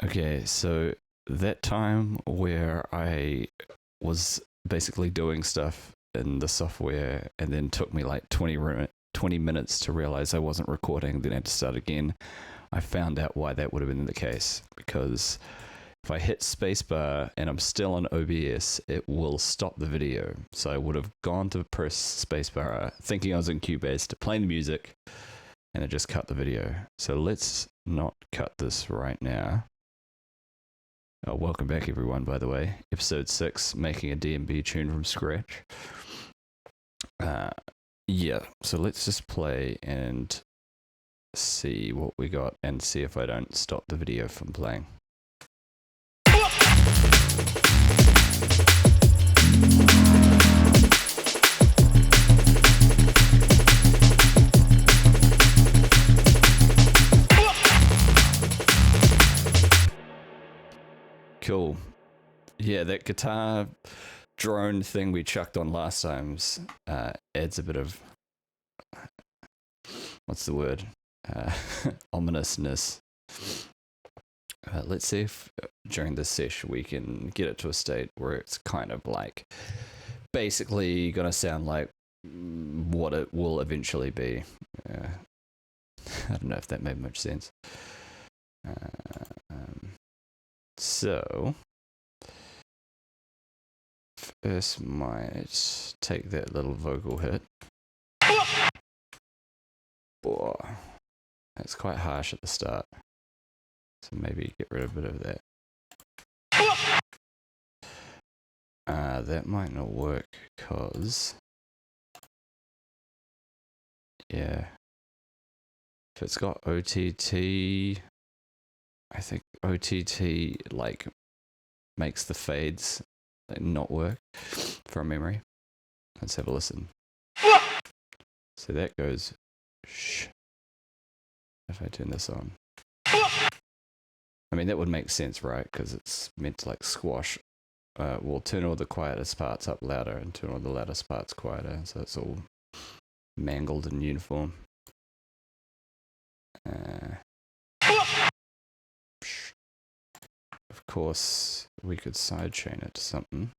Okay, so that time where I was basically doing stuff in the software and then took me like 20 minutes to realize I wasn't recording, then I had to start again. I found out why that would have been the case, because if I hit spacebar and I'm still on OBS, it will stop the video. So I would have gone to press spacebar thinking I was in Cubase to play the music, and it just cut the video. So let's not cut this right now. Welcome back, everyone, by the way. Episode 6, making a D&B tune from scratch. Yeah, so let's just play and see what we got and see if I don't stop the video from playing. Cool. Yeah, that guitar drone thing we chucked on last time's adds a bit of, what's the word? Ominousness. Let's see if during this session we can get it to a state where it's kind of like basically gonna sound like what it will eventually be. I don't know if that made much sense. So first might take that little vocal hit. Boy, that's quite harsh at the start. So maybe get rid of a bit of that. That might not work because, yeah, if it's got OTT, I think OTT like makes the fades not work from memory. Let's have a listen. So that goes shh. If I turn this on, I mean that would make sense, right? Because it's meant to like squash. We'll turn all the quietest parts up louder and turn all the loudest parts quieter, so it's all mangled and uniform. Of course, we could sidechain it to something,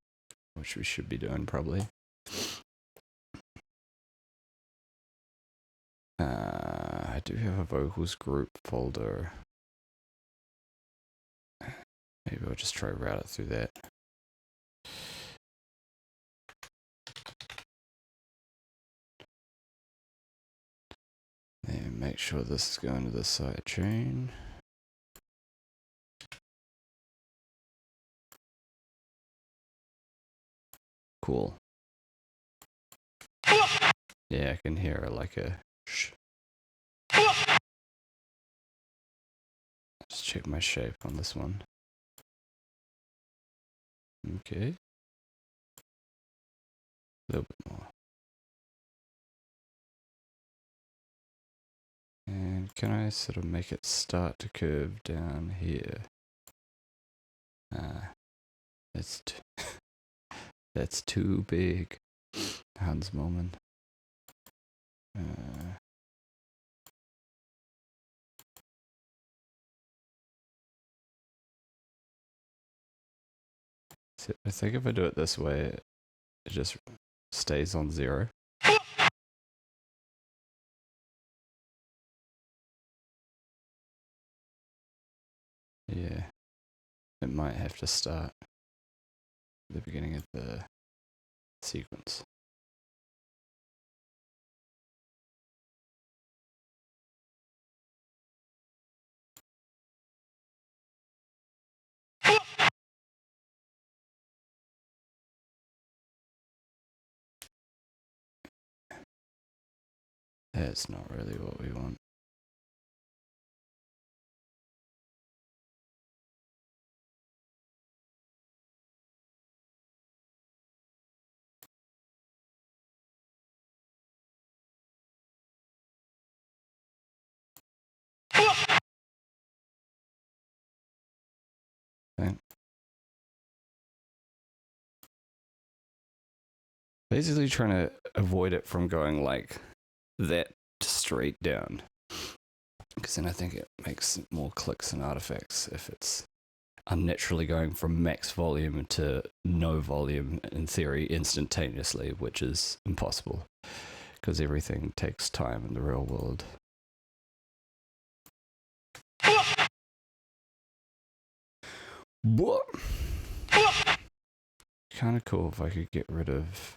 which we should be doing probably. I do have a vocals group folder. Maybe I'll just try route it through that. And make sure this is going to the side chain. Cool. Yeah, I can hear like a shh. Let's check my shape on this one. Okay. A little bit more. And can I sort of make it start to curve down here? That's too big. Hans moment. So I think if I do it this way, it just stays on 0. Yeah, it might have to start at the beginning of the sequence. That's not really what we want. Okay. Basically trying to avoid it from going like that straight down, because then I think it makes more clicks and artifacts if it's unnaturally going from max volume to no volume in theory instantaneously, which is impossible because everything takes time in the real world. What? Kind of cool if I could get rid of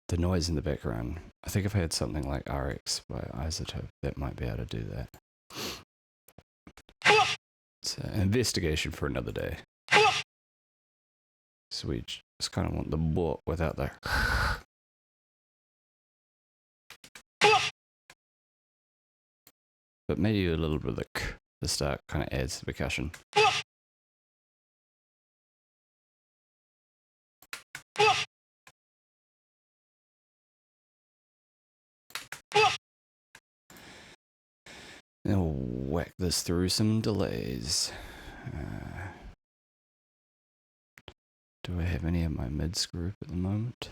the noise in the background. I think if I had something like RX by Isotope, that might be able to do that. It's an investigation for another day. So we just kind of want the book without the... But maybe a little bit of the start kind of adds to the percussion. Now whack this through some delays. Do I have any of my mids group at the moment?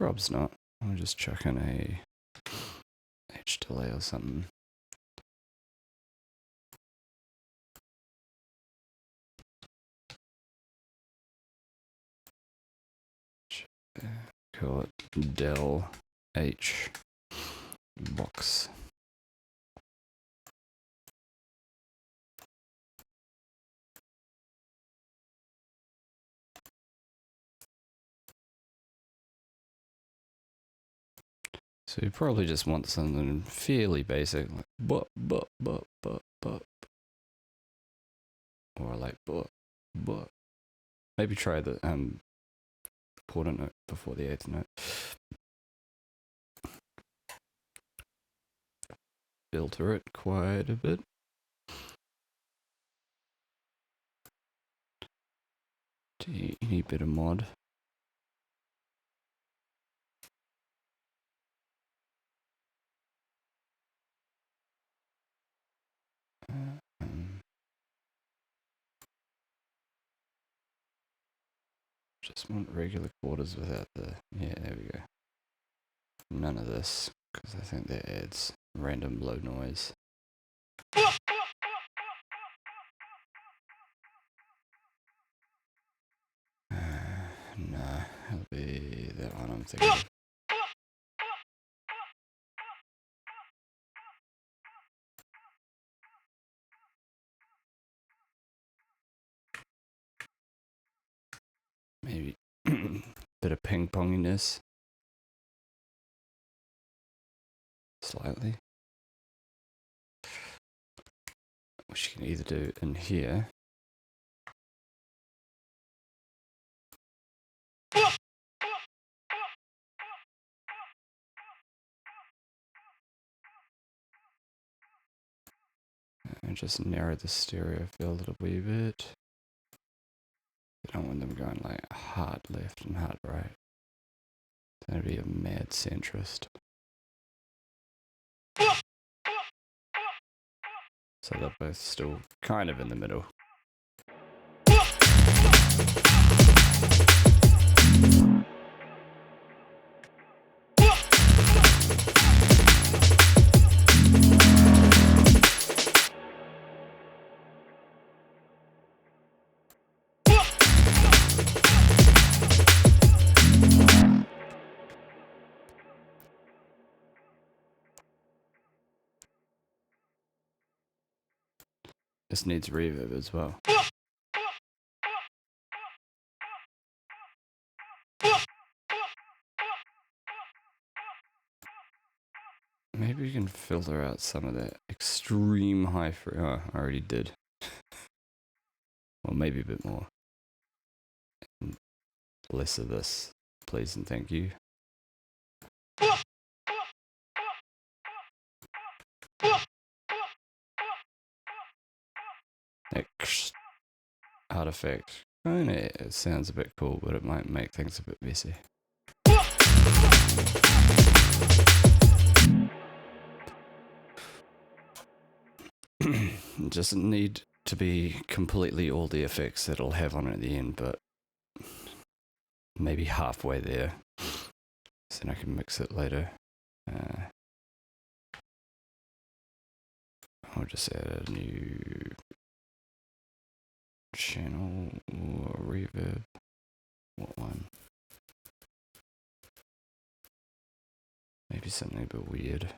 Rob's not. I'll just chuck in a H delay or something. Call it del H box. So you probably just want something fairly basic, like but, or like but. Maybe try the quarter note before the eighth note. Filter it quite a bit. Any bit of mod. Just want regular quarters without the... Yeah, there we go. None of this, because I think that adds random low noise. Nah, it'll be that one I'm thinking of. Maybe bit of ping-ponginess. Slightly. Which you can either do in here. And just narrow the stereo field a little wee bit. You don't want them going like hard left and hard right. That'd be a mad centrist. So they're both still kind of in the middle. This needs reverb as well. Maybe we can filter out some of that extreme high oh, I already did. Well, maybe a bit more. And less of this, please and thank you. That artifact. It sounds a bit cool, but it might make things a bit messy. It doesn't need to be completely all the effects that it'll have on it at the end, but maybe halfway there. So then I can mix it later. I'll just add a new channel or reverb. What one? Maybe something a bit weird.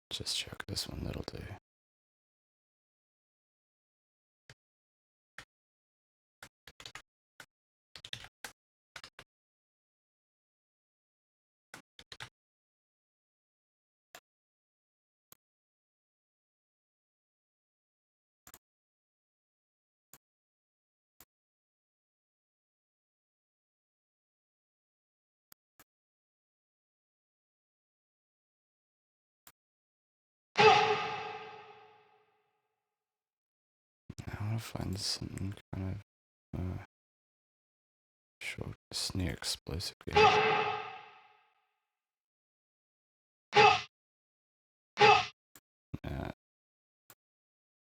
Just chuck this one, that'll do. I want to find something kind of short snare explosive game.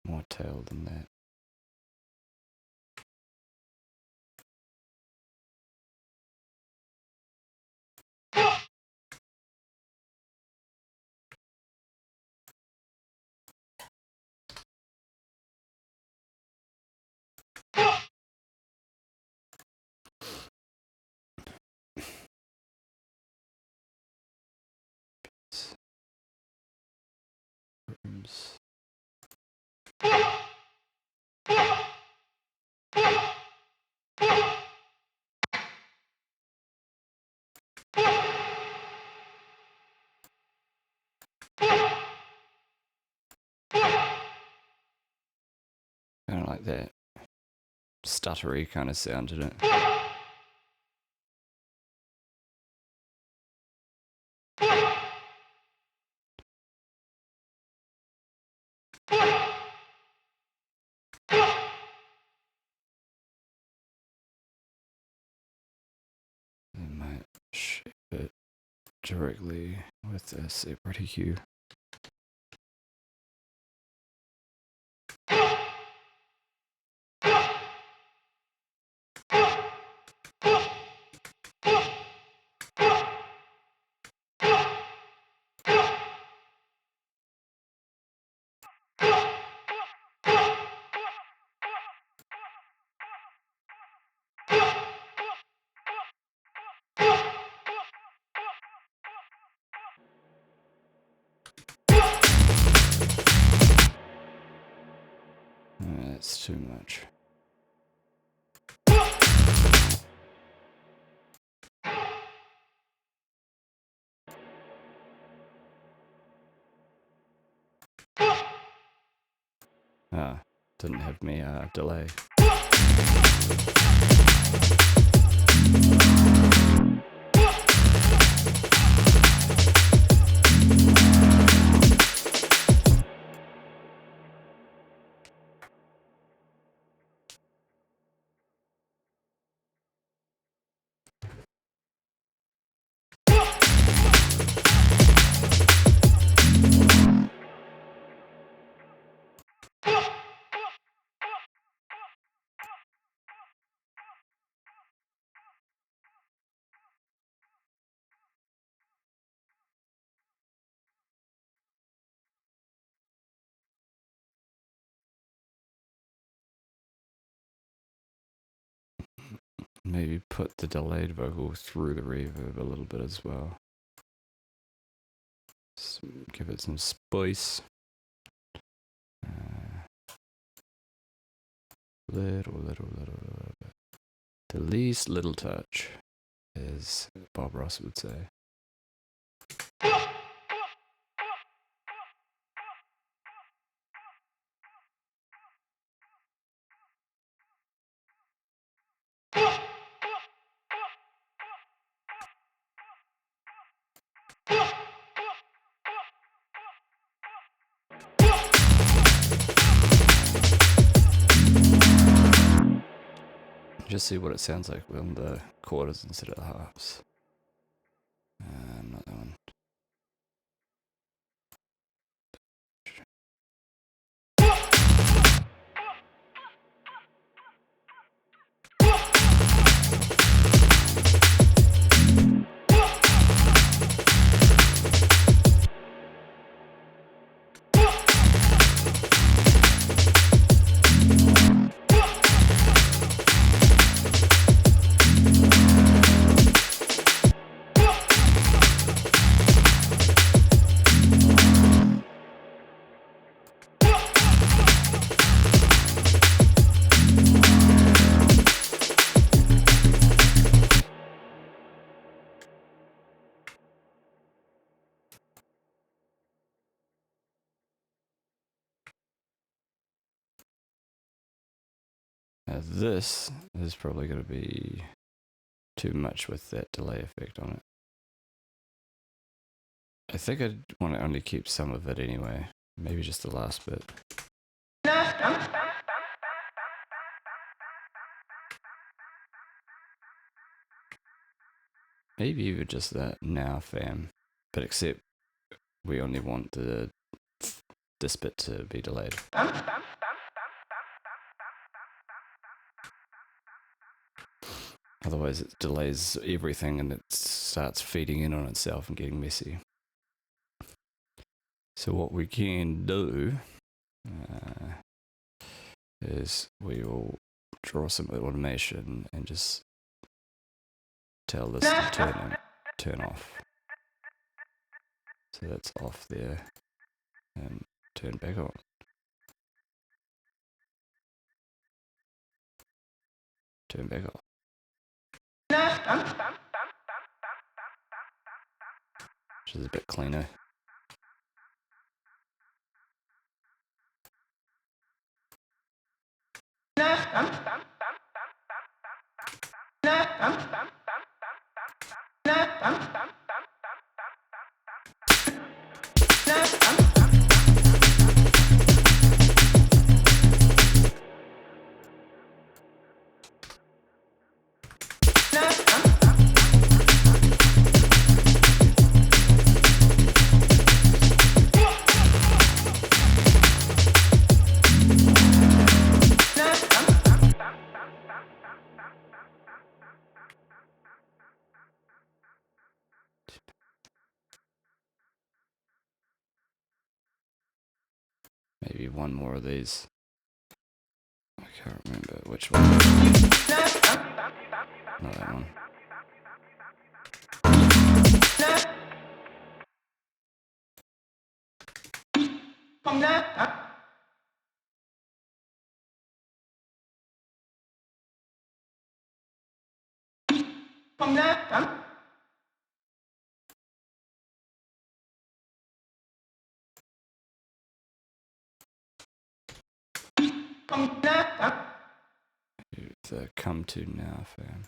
More tail than that. Rooms. I don't like that stuttery kind of sound in it. I might shape it directly with a separate hue. That's too much. Didn't have me delay. Maybe put the delayed vocal through the reverb a little bit as well. Give it some spice. Little bit. The least little touch, as Bob Ross would say. Just see what it sounds like on the quarters instead of the halves. Not that one. Now this is probably going to be too much with that delay effect on it. I think I'd want to only keep some of it anyway. Maybe just the last bit. Maybe even just that now fam. But except we only want this bit to be delayed. Otherwise it delays everything and it starts feeding in on itself and getting messy. So what we can do is we will draw some automation and just tell this to turn off. So that's off there and turn back on. Turn back off. Which is a bit cleaner. Maybe one more of these. I can't remember which one. Not that one. The come to now fam.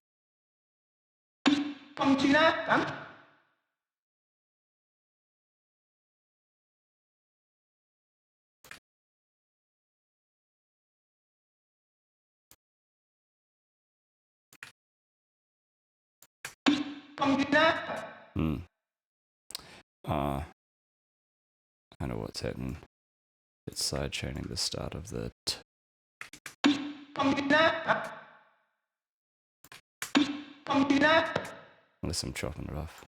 I know what's happening. It's side chaining the start of the t. Unless I'm chopping it off.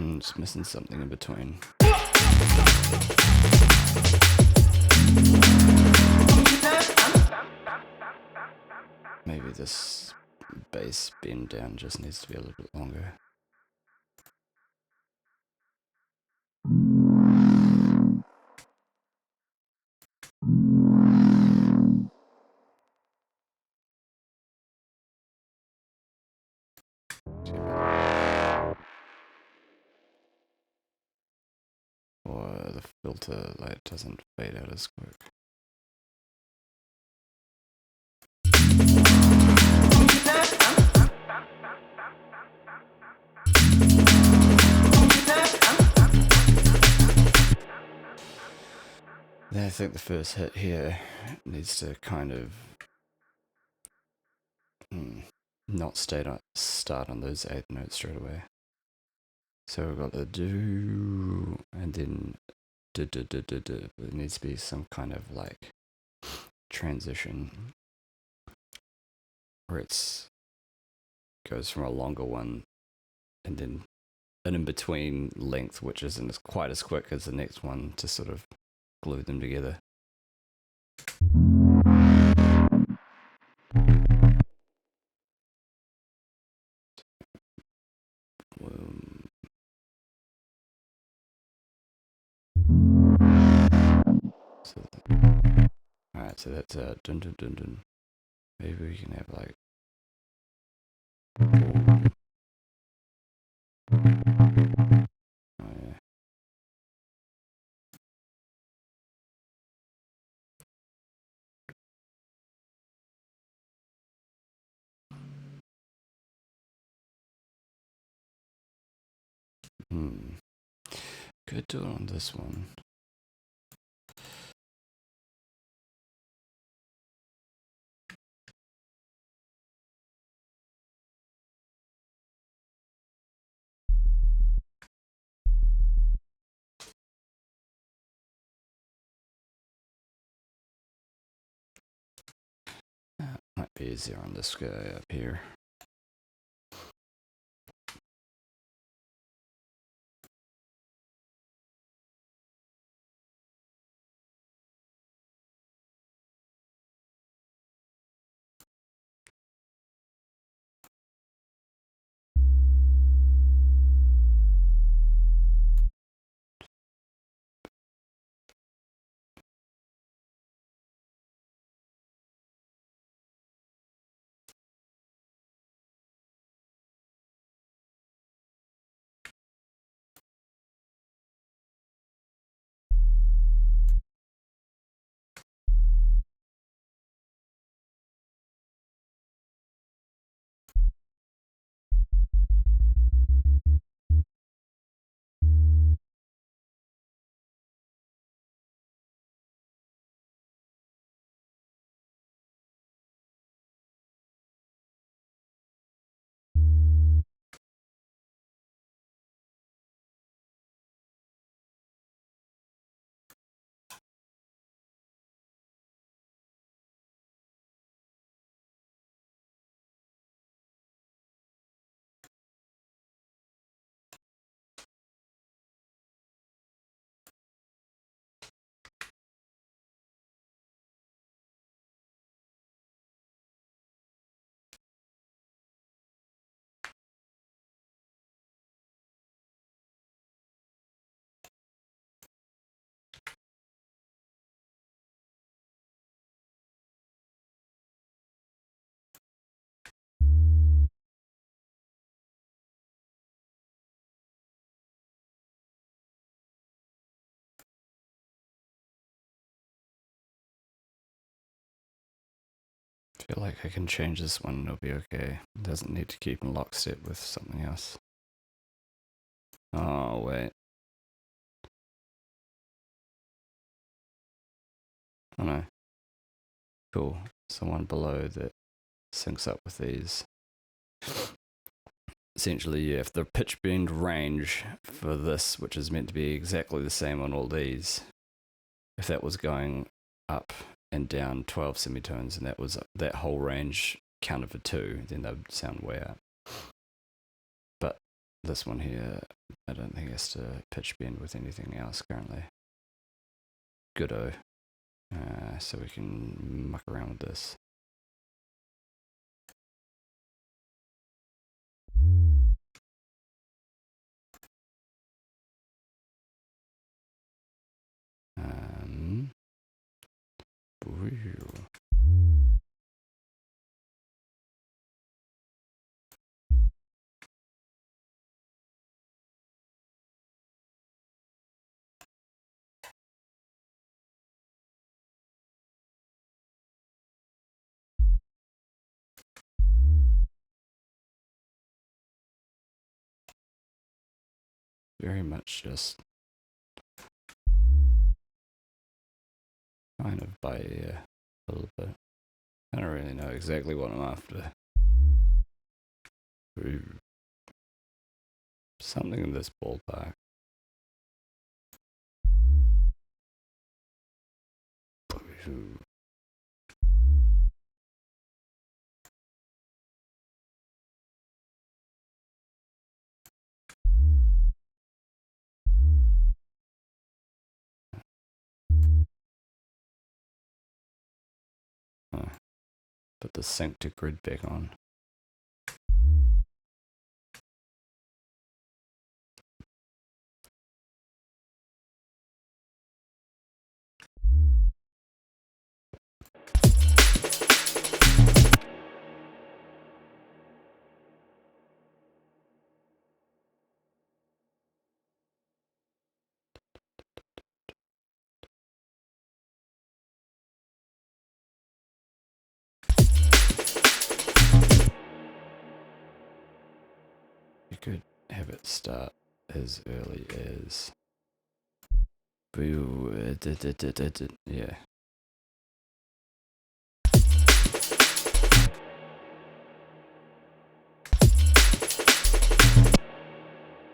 Just missing something in between. Maybe this bass bend down just needs to be a little bit longer. Or the filter light doesn't fade out as quick. Then I think the first hit here needs to kind of not start on those 8th notes straight away. So we've got the do, and then do. There needs to be some kind of like transition where it's goes from a longer one and then an in-between length, which isn't quite as quick as the next one, to sort of glue them together. Alright, so that's dun dun dun dun. Maybe we can have like oh yeah. Could do it on this one. Might be easier on this guy up here. I feel like I can change this one and it'll be okay. It doesn't need to keep in lockstep with something else. Oh, wait. Oh no. Cool. Someone below that syncs up with these. Essentially, yeah, if the pitch bend range for this, which is meant to be exactly the same on all these, if that was going up and down 12 semitones and that whole range counted for 2, then they would sound way out. But this one here, I don't think it has to pitch bend with anything else currently. Goodo. So we can muck around with this. Very much just kind of by ear a little bit. I don't really know exactly what I'm after. Something in this ballpark. Put the sync to grid back on. You could have it start as early as yeah.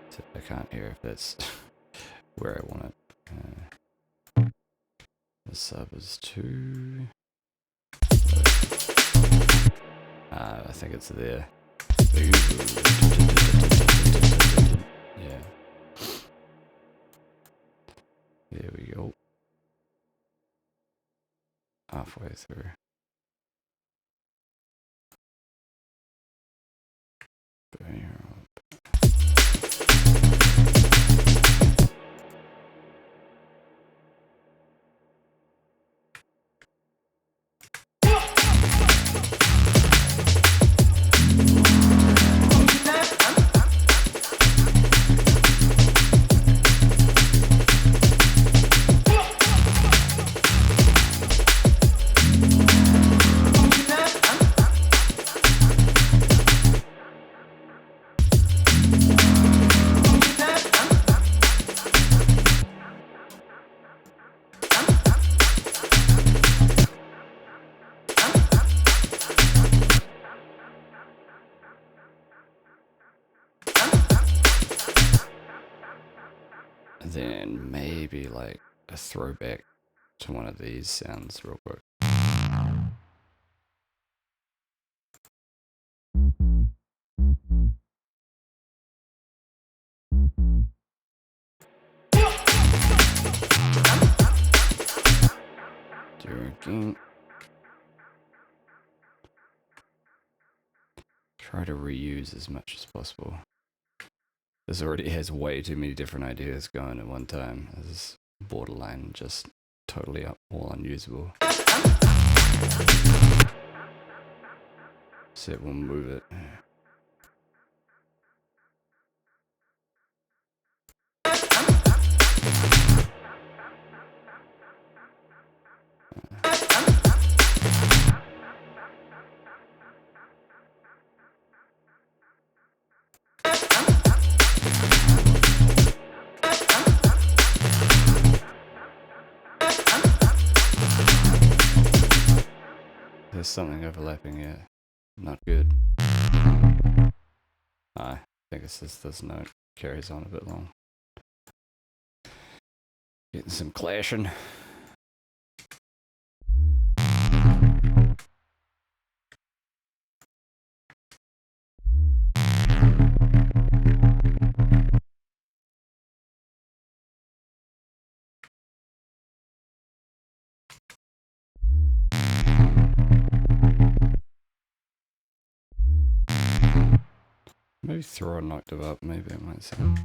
So I can't hear if that's where I want it. The sub is 2. I think it's there. Yeah. There we go. Halfway through. Then maybe like a throwback to one of these sounds real quick. Again. Try to reuse as much as possible. This already has way too many different ideas going at one time. This is borderline just totally all unusable. So we'll move it. There's something overlapping here. Not good. I think it's just this note carries on a bit long. Getting some clashing. I throw an octave up, maybe it might sound.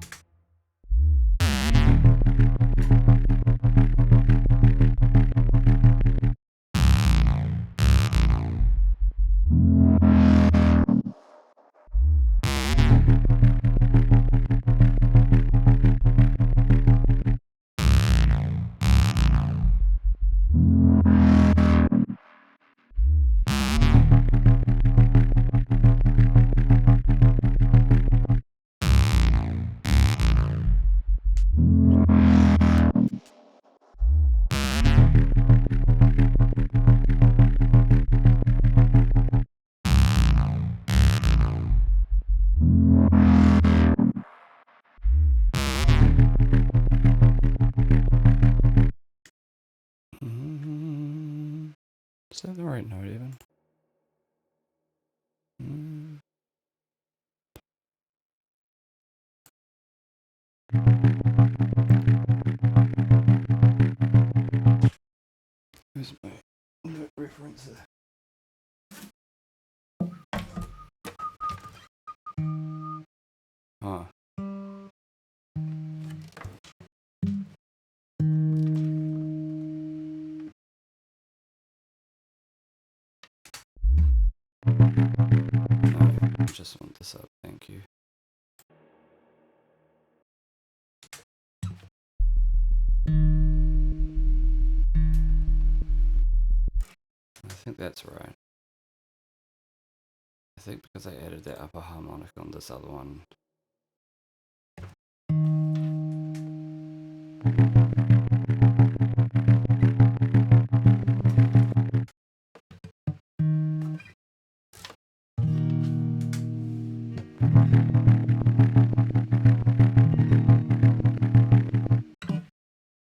Is that the right note even? Where's my note reference there? Ah. I just want this up, thank you. I think that's right. I think because I added that upper harmonic on this other one.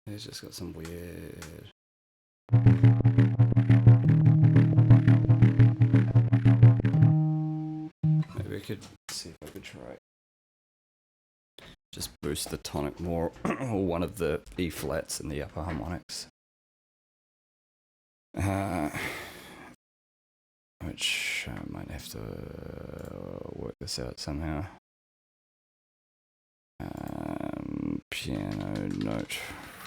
It's just got some weird. Maybe I could see if I could try. Just boost the tonic more, or one of the E flats in the upper harmonics. Which I might have to work this out somehow. Piano note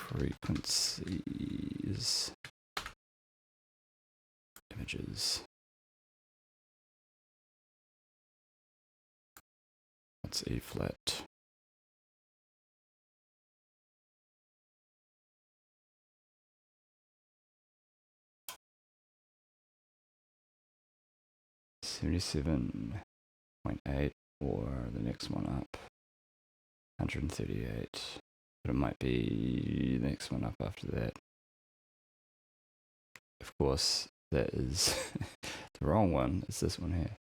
frequencies. Images. What's E flat? $77.8, or the next one up, 138. But it might be the next one up after that. Of course, that is the wrong one. It's this one here.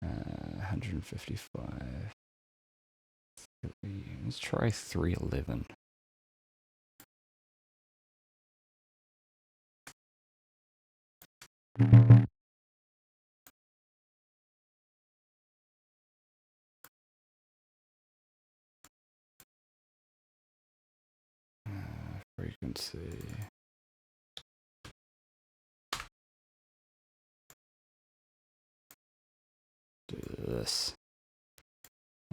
155. Let's try 311. Frequency. Do this.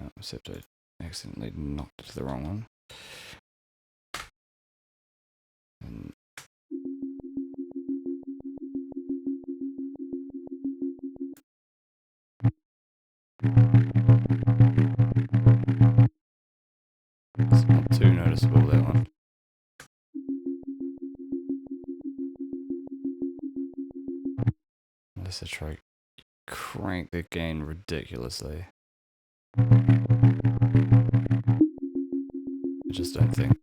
Oh, except I accidentally knocked it to the wrong one. And it's not too noticeable, that one. Unless I try crank the gain ridiculously. I just don't think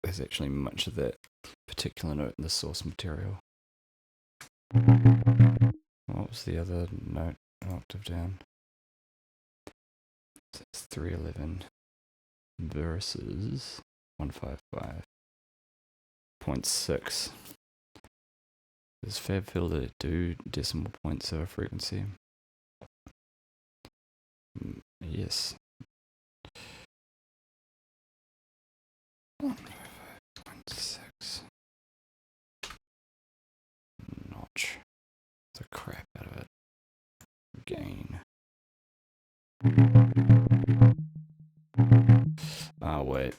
there's actually much of that particular note in the source material. What was the other note an octave down? So it's 311 versus 155.6. Does Fab Filter do decimal points of frequency? Yes. 155.6. Notch the crap out of it. Gain. Ah, wait.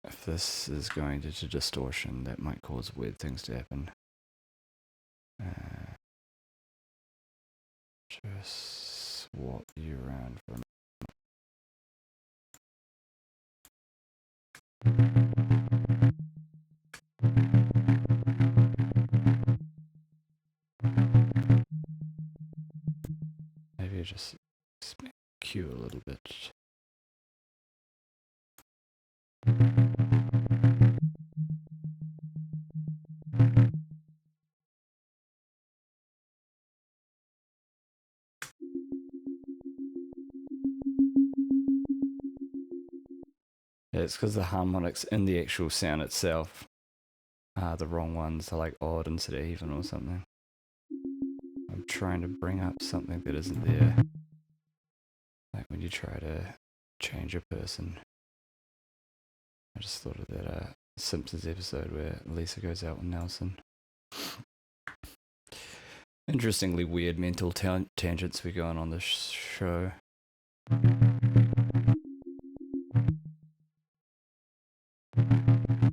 If this is going into distortion, that might cause weird things to happen. Just swap you around for a maybe just cue a little bit. Yeah, it's because the harmonics in the actual sound itself are the wrong ones. They're like odd instead of even or something. I'm trying to bring up something that isn't there. Like when you try to change a person. I just thought of that Simpsons episode where Lisa goes out with Nelson. Interestingly weird mental tangents we go on this show.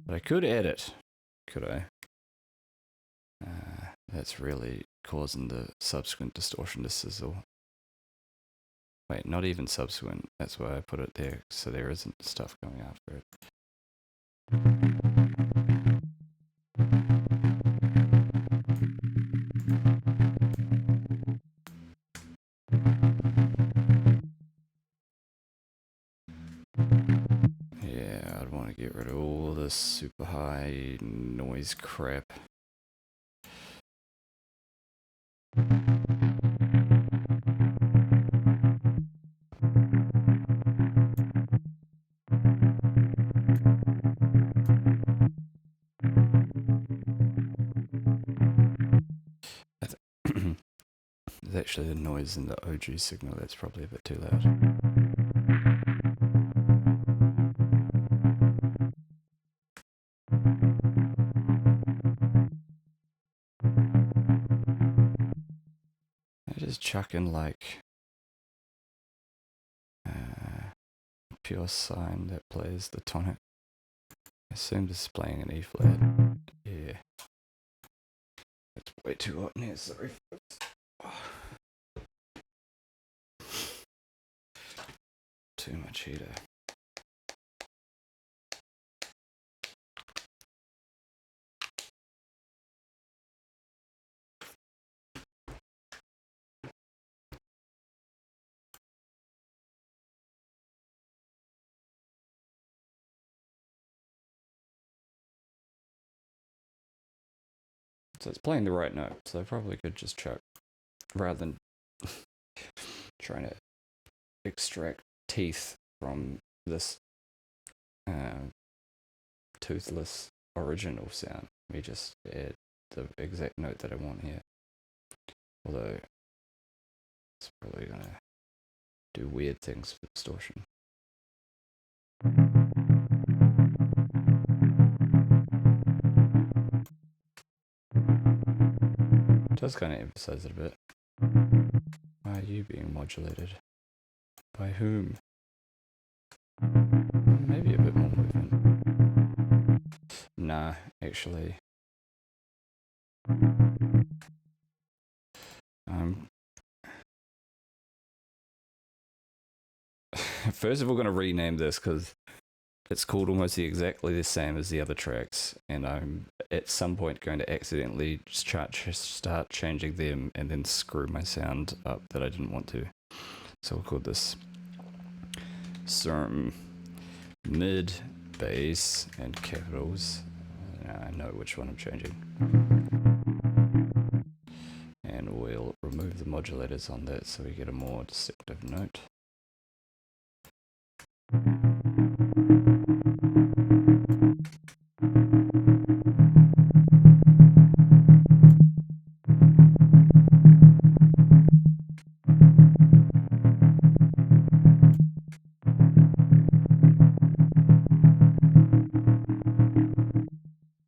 But I could edit, could I? That's really causing the subsequent distortion to sizzle. Wait, not even subsequent. That's why I put it there, so there isn't stuff going after it. Yeah, I'd want to get rid of all this super high noise crap. It's actually the noise in the OG signal that's probably a bit too loud. I just chuck in like pure sine that plays the tonic. I assume this is playing an E flat. Yeah. It's way too hot in here, sorry. Too much heater. So it's playing the right note, so I probably could just chuck, rather than trying to extract teeth from this toothless original sound. Let me just add the exact note that I want here. Although it's probably gonna do weird things for distortion. It does kind of emphasize it a bit. Why are you being modulated? By whom? Maybe a bit more movement. Nah, actually. First of all, going to rename this because it's called almost exactly the same as the other tracks, and I'm at some point going to accidentally start changing them and then screw my sound up that I didn't want to. So we'll call this some mid, bass, and capitals. I know which one I'm changing. And we'll remove the modulators on that so we get a more distinctive note.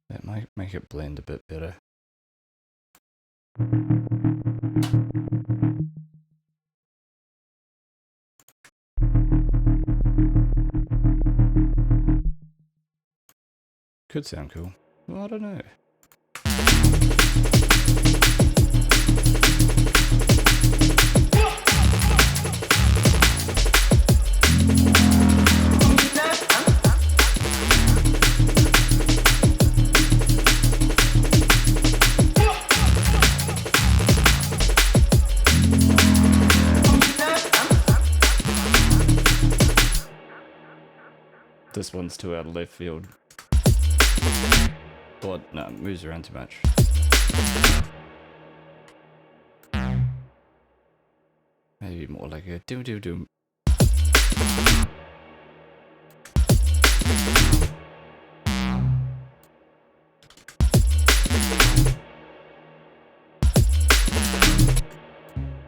That might make it blend a bit better. Could sound cool. Well, I don't know. This one's too out of left field. But no, it moves around too much. Maybe more like a doom doom doom.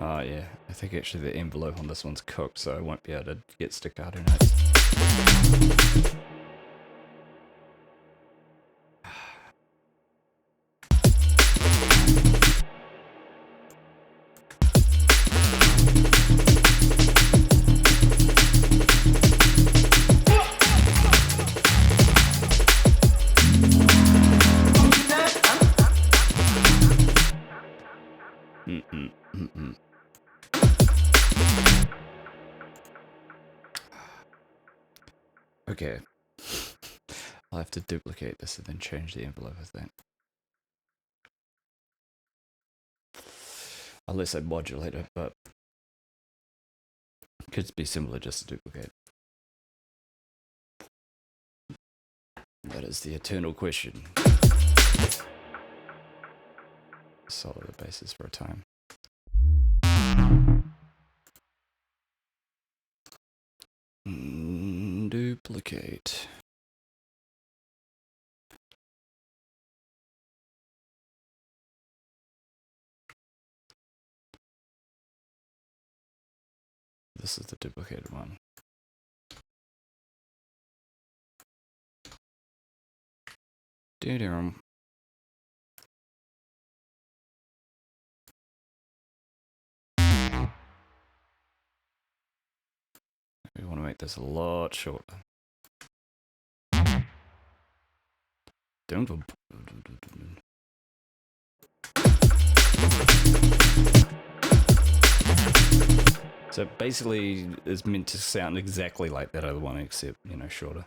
Oh yeah, I think actually the envelope on this one's cooked, so I won't be able to get staccato notes. Okay. I'll have to duplicate this and then change the envelope, I think. Unless I modulate it, but it could be similar just to duplicate. That is the eternal question. Solid basis for a time. Duplicate. This is the duplicated one. Doo-doo. We want to make this a lot shorter. So basically it's meant to sound exactly like that other one, except, you know, shorter.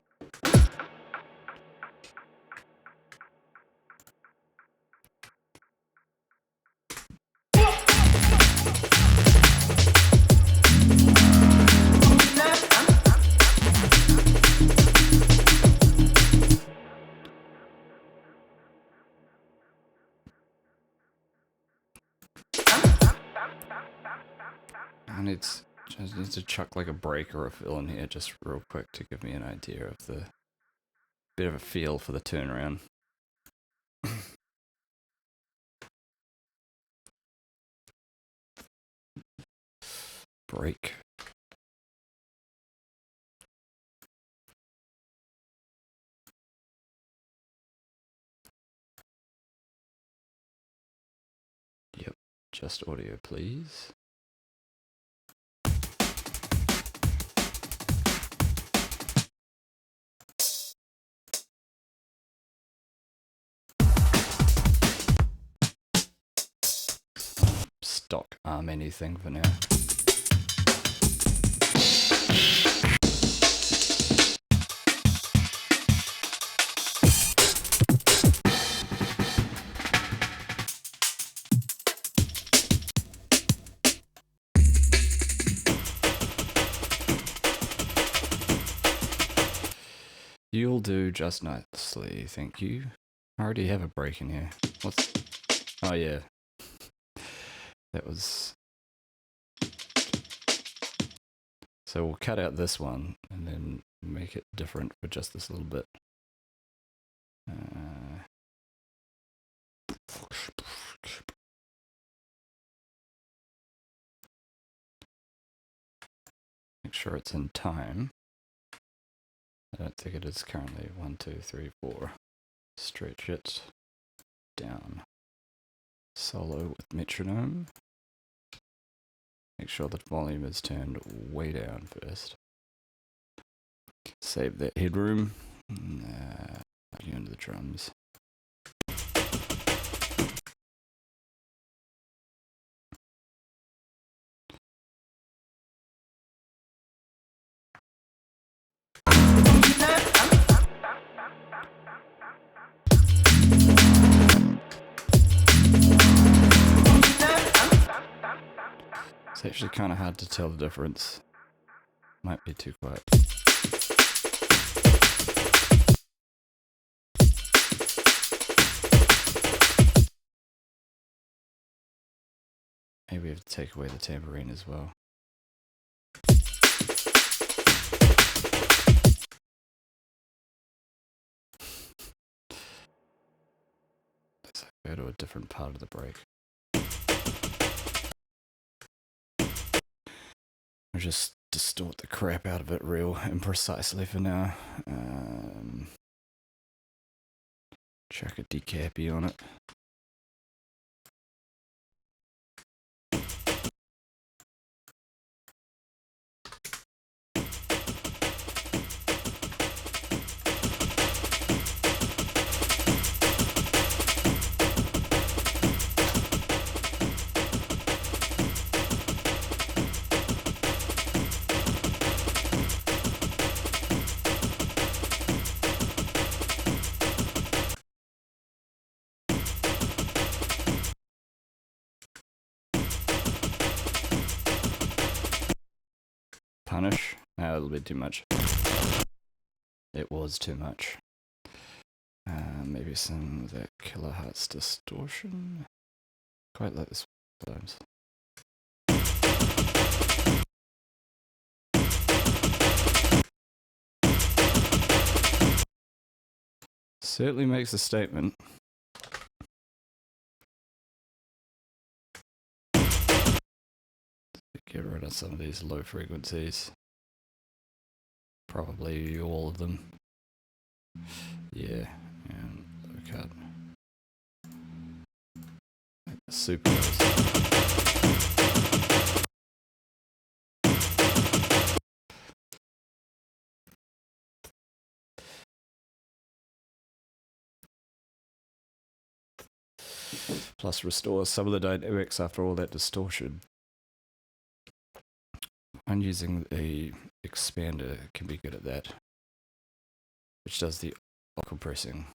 I just need to chuck like a break or a fill in here just real quick to give me an idea of the bit of a feel for the turnaround. Break. Yep, just audio please. Stock arm anything for now. You'll do just nicely, thank you. I already have a break in here. What's... Oh yeah. That was... So we'll cut out this one and then make it different for just this little bit. Make sure it's in time. I don't think it is currently. 1, 2, 3, 4. Stretch it down. Solo with metronome. Make sure the volume is turned way down first. Save that headroom. Plug into the drums. It's actually kind of hard to tell the difference. Might be too quiet. Maybe we have to take away the tambourine as well. Let's go to a different part of the break. I'll just distort the crap out of it real imprecisely for now. Chuck a decappy on it. Punish. A little bit too much. It was too much. Maybe some of that kilohertz distortion. Quite like this sometimes. Certainly makes a statement. Get rid of some of these low frequencies. Probably all of them. Yeah, and low cut. Super lows. Plus restore some of the dynamics after all that distortion. And using a expander can be good at that, which does the compressing.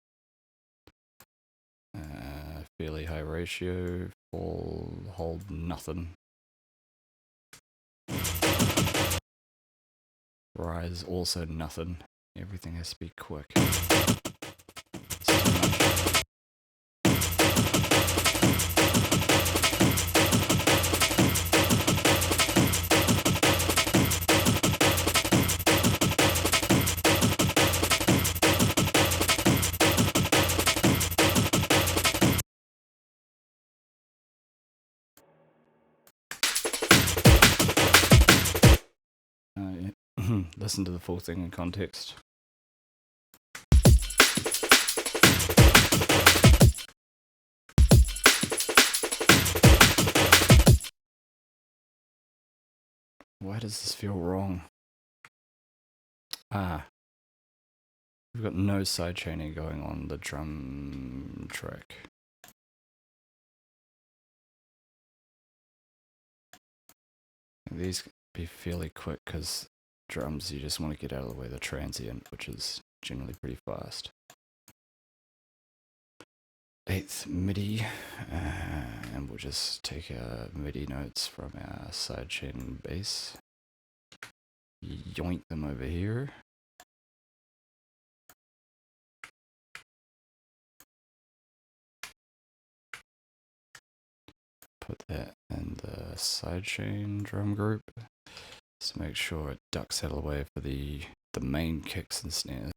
Fairly high ratio, hold nothing. Rise also nothing. Everything has to be quick. It's too much. Listen to the full thing in context. Why does this feel wrong? We've got no side chaining going on the drum track. These can be fairly quick because drums, you just want to get out of the way of the transient, which is generally pretty fast. 8th MIDI, and we'll just take our MIDI notes from our sidechain bass, yoink them over here. Put that in the sidechain drum group. Just make sure it ducks out of the way for the main kicks and snares.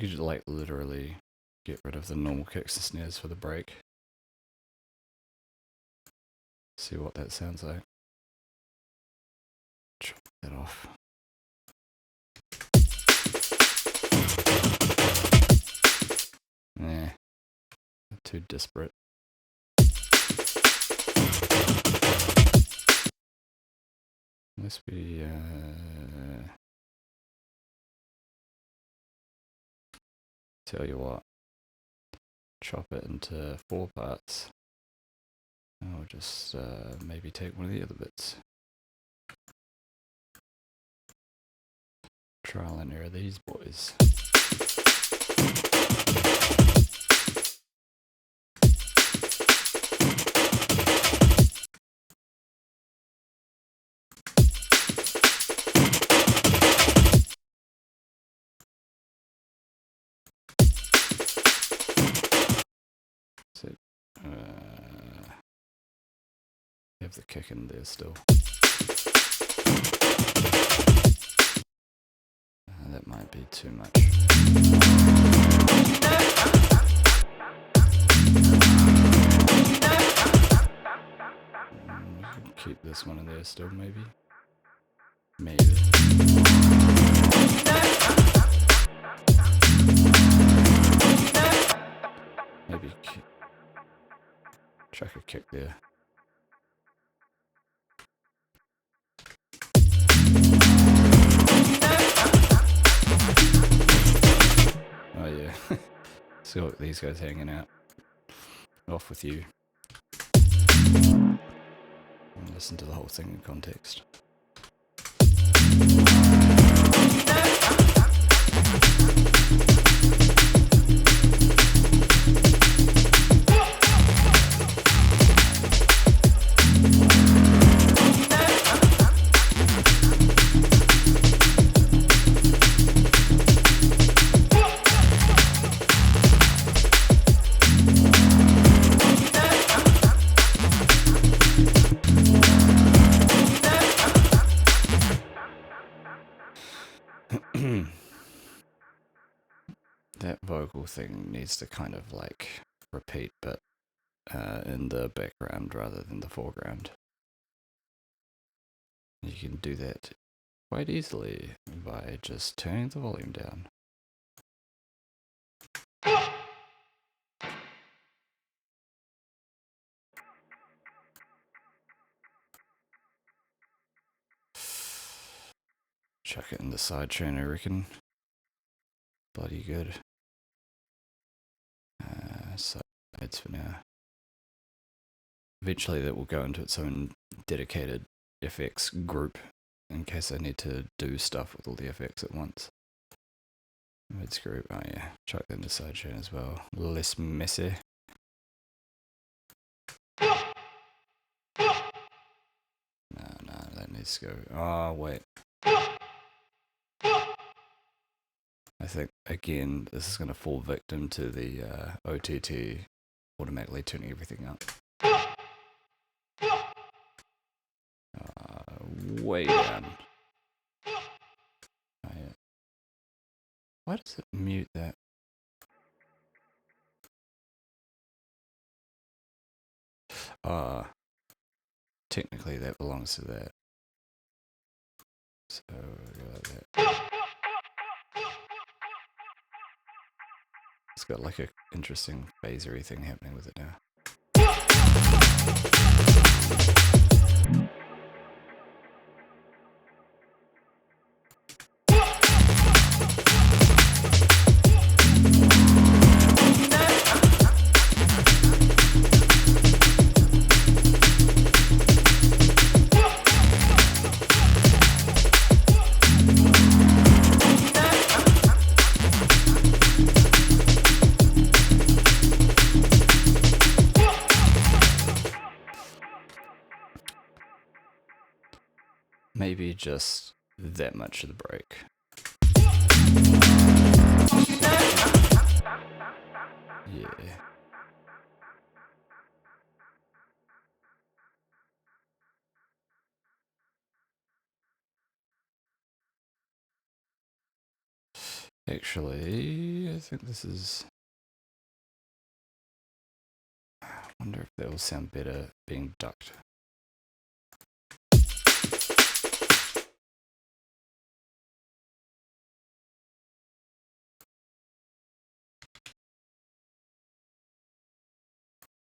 we could like literally get rid of the normal kicks and snares for the break. See what that sounds like. Chop that off. Nah, too disparate. Unless we tell you what, chop it into 4 parts. I'll just maybe take one of the other bits. Trial and error these boys. So, have the kick in there still. That might be too much. Keep this one in there still, maybe. Maybe. Maybe chuck a kick there. Oh yeah. See what these guys hanging out. Off with you. And listen to the whole thing in context. That vocal thing needs to kind of like repeat, but in the background rather than the foreground. You can do that quite easily by just turning the volume down. Chuck it in the sidechain, I reckon. Bloody good. Sides for now. Eventually that will go into its own dedicated FX group in case I need to do stuff with all the FX at once. Mids group, oh yeah, chuck that into sidechain as well. Less messy. No, that needs to go. Oh, wait. I think, again, this is going to fall victim to the OTT automatically turning everything up. Way down. Oh, yeah. Why does it mute that? Technically that belongs to that. So, go like that. It's got like a interesting phasery thing happening with it now. Maybe just that much of the break. Yeah. Actually, I think this is... I wonder if that will sound better being ducked.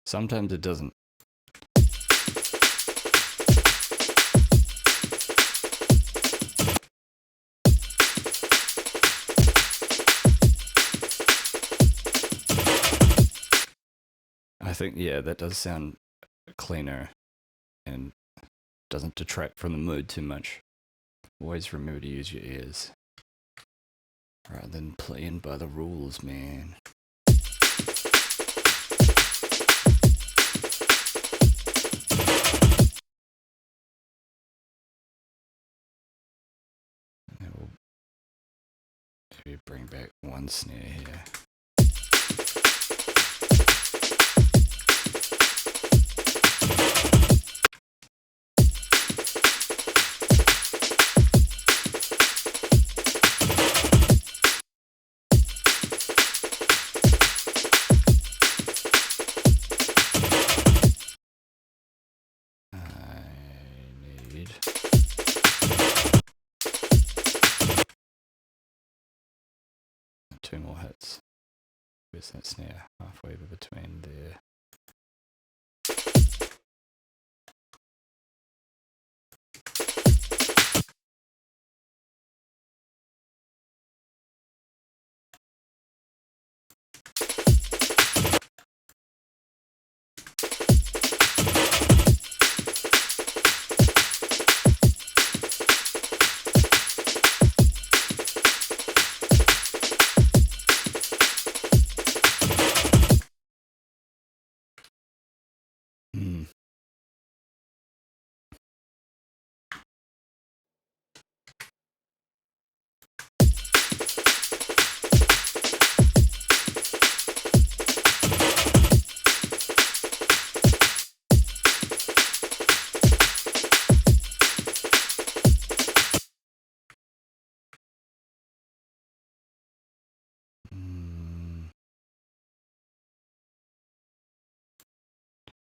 Sometimes it doesn't. I think, yeah, that does sound cleaner and doesn't detract from the mood too much. Always remember to use your ears rather than playing by the rules, man. And we'll maybe bring back one snare here. Two more hits. Where's that snare? Halfway between there.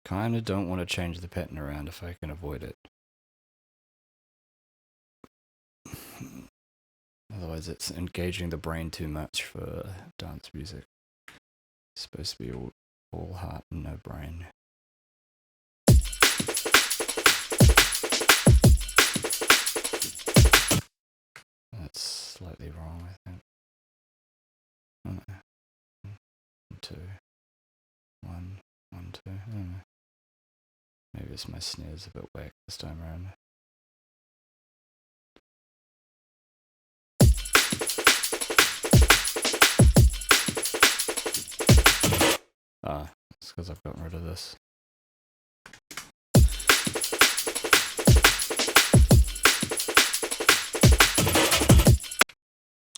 Kinda don't want to change the pattern around if I can avoid it. Otherwise it's engaging the brain too much for dance music. It's supposed to be all heart and no brain. That's slightly wrong, I think. 2, 1, 1, 2. I don't know. Maybe it's my snares a bit whack this time around. Ah, it's because I've gotten rid of this.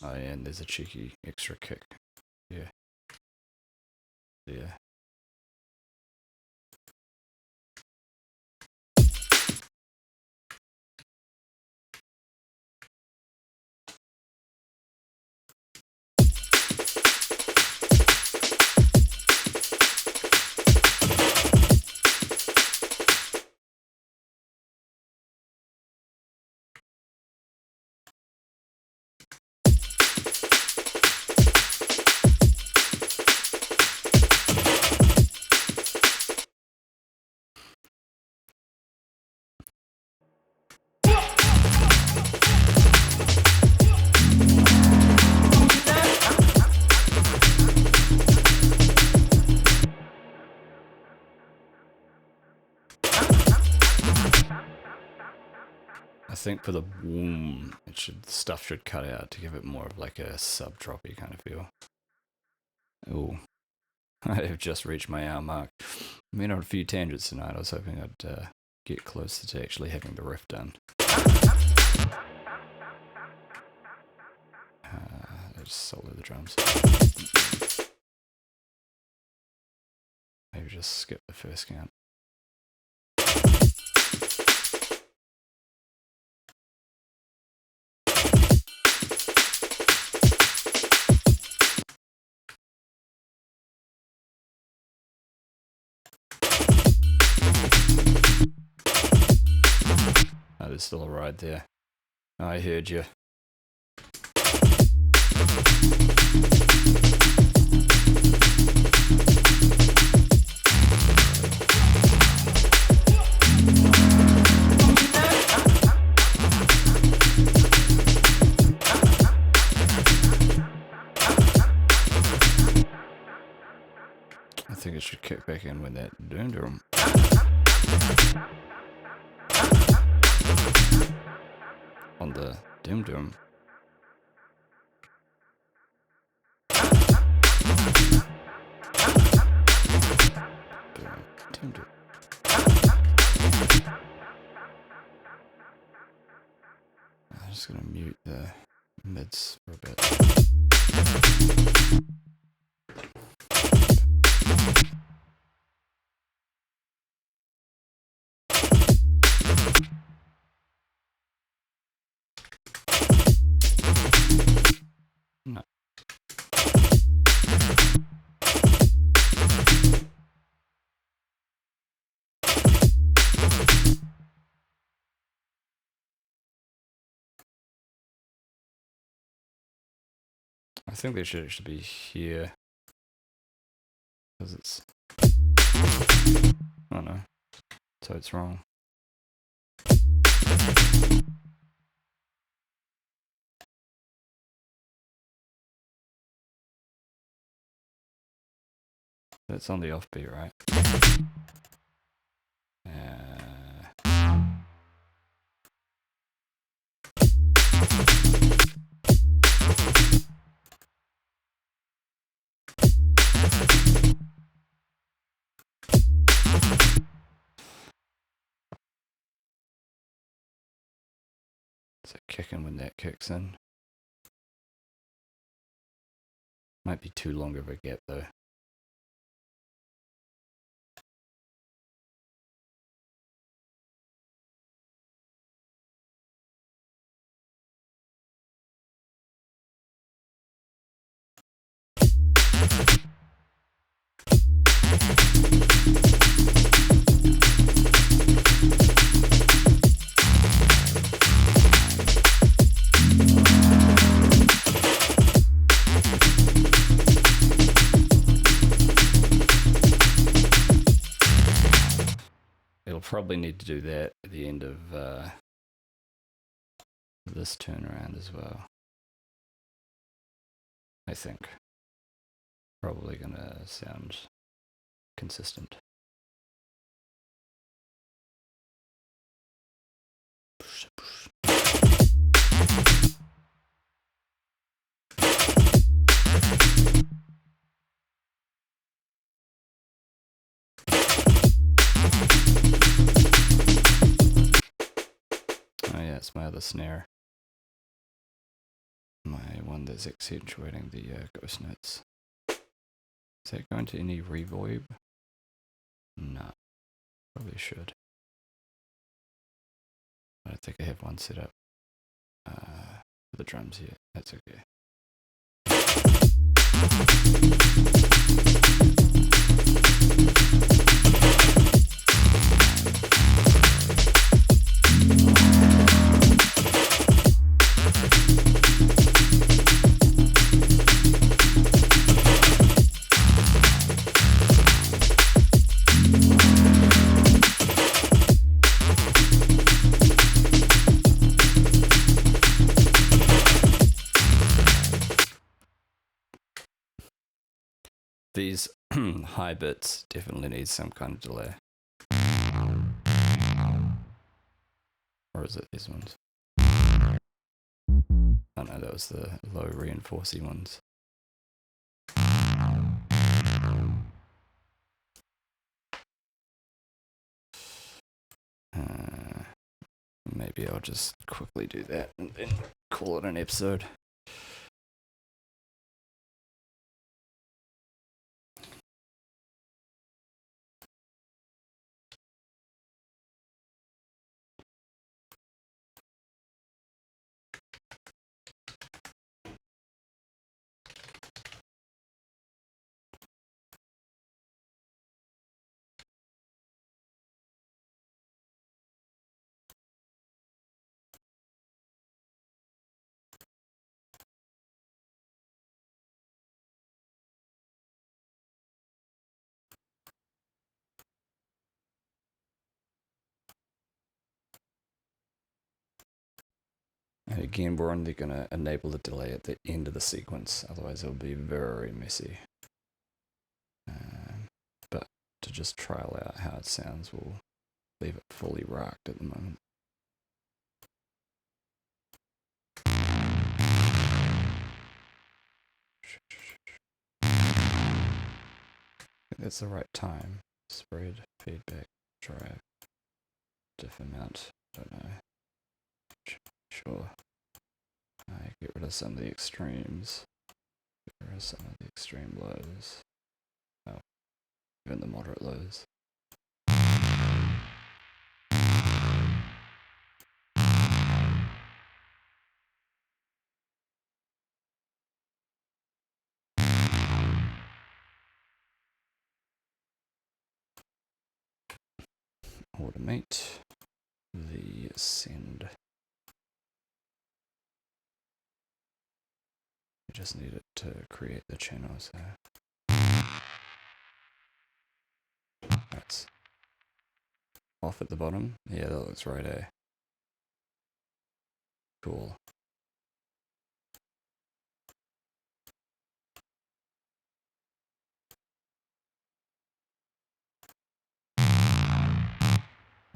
Oh yeah, and there's a cheeky extra kick. Yeah. Yeah. I think for the boom, stuff should cut out to give it more of like a sub-droppy kind of feel. Oh, I have just reached my hour mark. I mean, on a few tangents tonight. I was hoping I'd get closer to actually having the riff done. I just solo the drums. Maybe just skip the first count. Oh, there's still a ride there. I heard you. I think it should kick back in with that doom drum. On the doom drum. Doom drum. I'm just gonna mute the mids for a bit. No. I think they should actually be here. Because it's... Oh no. So it's wrong. That's on the offbeat, right? Is it kicking when that kicks in? Might be too long of a gap though. It'll probably need to do that at the end of this turnaround as well. I think. Probably gonna sound consistent. Oh yeah, it's my other snare. My one that's accentuating the ghost notes. Is that going to any reverb? No. Probably should. I don't think I have one set up for the drums yet. That's okay. These high bits definitely need some kind of delay. Or is it these ones? Oh no, that was the low reinforcing ones. Maybe I'll just quickly do that and then call it an episode. And again, we're only going to enable the delay at the end of the sequence, otherwise it'll be very messy. But to just trial out how it sounds, we'll leave it fully rocked at the moment. I think that's the right time. Spread, feedback, drive, diff amount, don't know. Sure. Get rid of some of the extremes. Get rid of some of the extreme lows. Oh, even the moderate lows. Automate the send. We just need it to create the channel, so that's off at the bottom. Yeah, that looks right, eh? Cool.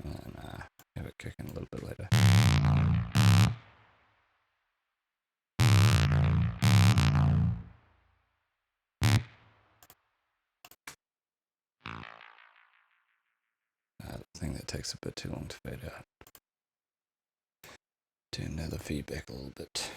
And have it kicking a little bit later. The thing that takes a bit too long to fade out. Turn down the feedback a little bit.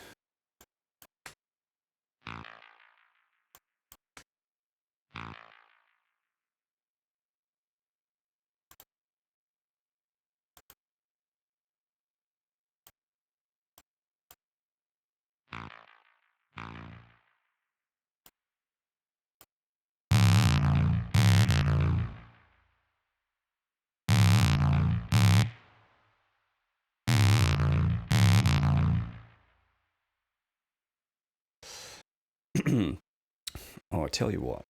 Oh, I tell you what.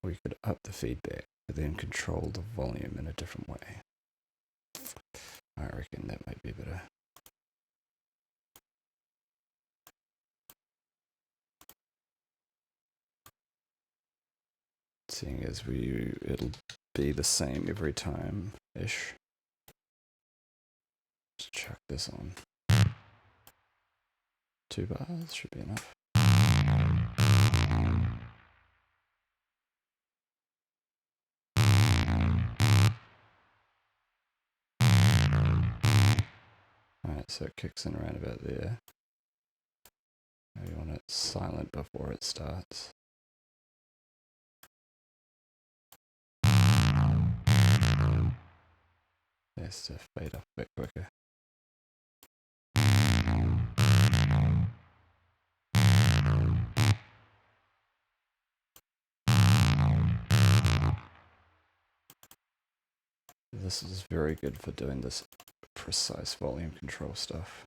We could up the feedback, but then control the volume in a different way. I reckon that might be better. Seeing as it'll be the same every time-ish. Just chuck this on. 2 bars should be enough. Alright, so it kicks in around about there. Maybe you want it silent before it starts. Has to fade up a bit quicker. This is very good for doing this precise volume control stuff.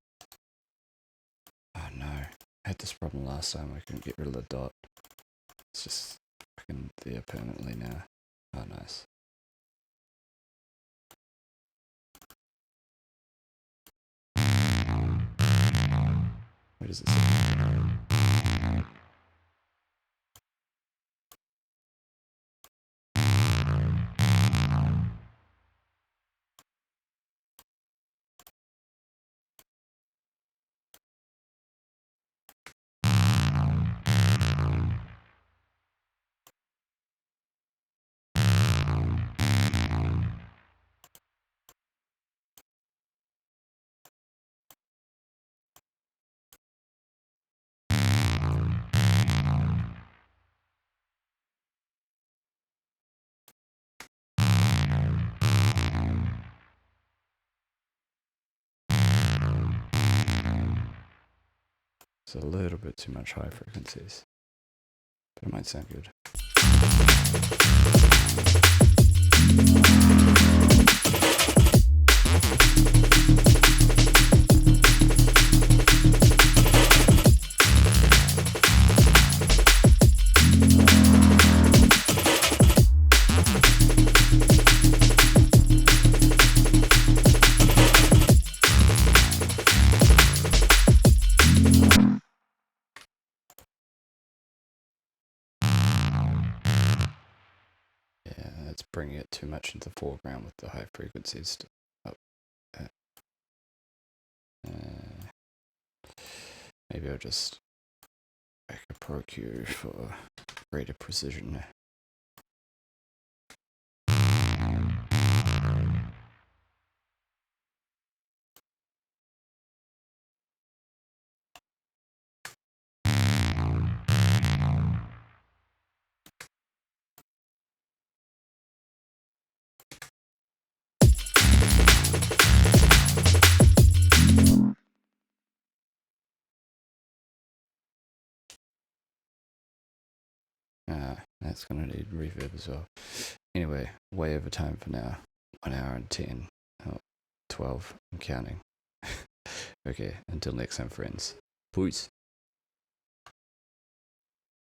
Oh no, I had this problem last time. I couldn't get rid of the dot. It's just fucking there permanently now. Oh, nice. Where does it say? It's a little bit too much high frequencies, but it might sound good. it's bringing it too much into the foreground with the high frequencies. Maybe I'll just make a Pro Q for greater precision. That's gonna need reverb as well. Anyway, way over time for now. 1 hour and 10. Oh, 12. I'm counting. Okay, until next time, friends. Peace.